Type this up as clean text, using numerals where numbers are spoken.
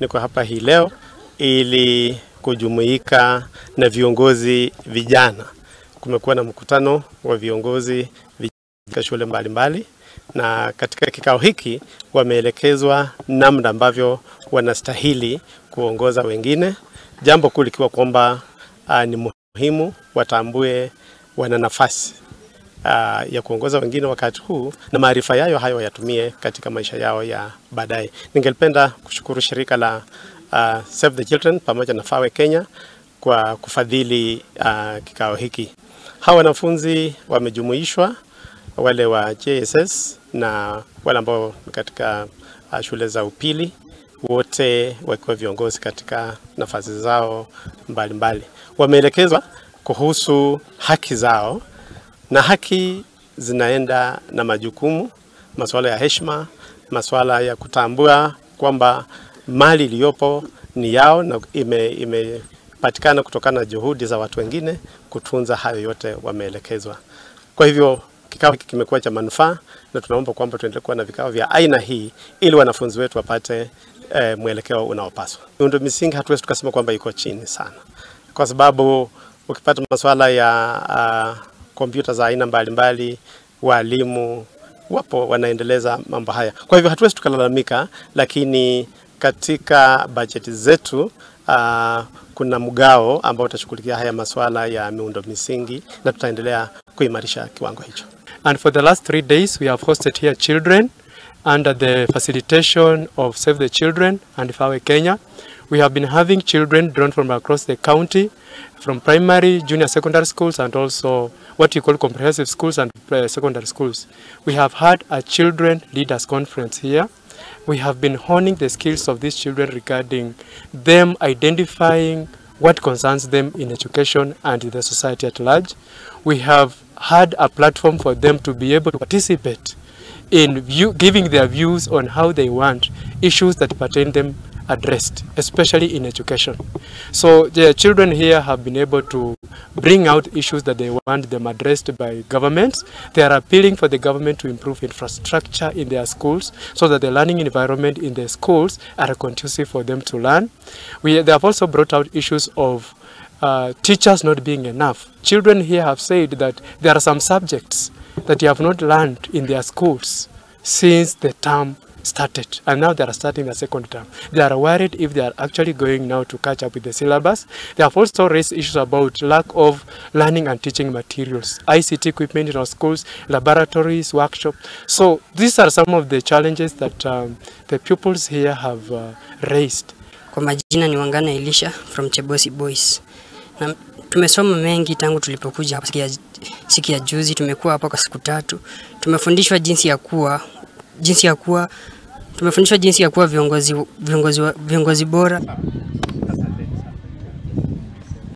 Niko hapa hii leo ili kujumuika na viongozi vijana. Kumekuwa na mkutano wa viongozi vijana shule mbalimbali, na katika kikao hiki wameelekezwa namna ambavyo wanastahili kuongoza wengine. Jambo kuu likiwa kwamba ni muhimu watambue wana nafasi ya kuongoza wengine wakati huu, na maarifa yao hayo yatumie katika maisha yao ya baadaye. Ningelipenda kushukuru shirika la Save the Children pamoja na FAWE Kenya kwa kufadhili kikao hiki. Hawa wanafunzi wamejumuishwa, wale wa JSS na wale ambao katika shule za upili, wote wakiwa viongozi katika nafasi zao mbalimbali. Wameelekezwa kuhusu haki zao, na haki zinaenda na majukumu, masuala ya heshima, masuala ya kutambua kwamba mali iliyopo ni yao na imepatikana kutokana na juhudi za watu wengine. Kutunza hayo yote wameelekezwa. Kwa hivyo kikao hiki kimekuwa cha manufaa, na tunaomba kwamba tuendelee kuwa na vikao vya aina hii ili wanafunzi wetu wapate mwelekeo unaopaswa. Miundo misingi hatuwezi tukasema kwamba iko chini sana, kwa sababu ukipata masuala ya kompyuta za aina mbalimbali, walimu wapo wanaendeleza mambo haya. Kwa hivyo hatuwezi tukalalamika, lakini katika bajeti zetu kuna mgao ambao utashughulikia haya masuala ya miundo misingi, na tutaendelea kuimarisha kiwango hicho. And for the last 3 days we have hosted here children under the facilitation of Save the Children and FAWE Kenya. We have been having children drawn from across the county, from primary, junior secondary schools, and also what you call comprehensive schools and secondary schools. We have had a children leaders conference here. We have been honing the skills of these children regarding them identifying what concerns them in education and in the society at large. We have had a platform for them to be able to participate in giving their views on how they want issues that pertain them addressed, especially in education. So the children here have been able to bring out issues that they want them addressed by governments. They are appealing for the government to improve infrastructure in their schools so that the learning environment in the schools are conducive for them to learn. They have also brought out issues of teachers not being enough. Children here have said that there are some subjects that they have not learned in their schools since the term started, and now they are starting the second term. They are worried if they are actually going now to catch up with the syllabus. They have also raised issues about lack of learning and teaching materials, ICT equipment in our schools, laboratories, workshops. So these are some of the challenges that the pupils here have raised. Kwa majina ni Wangana Elisha from Chebosi Boys. Na tumesoma mengi tangu tulipokuja hapa siku ya juzi. Tumekuwa hapa kwa siku 3. Tumefundishwa jinsi ya kuwa viongozi bora.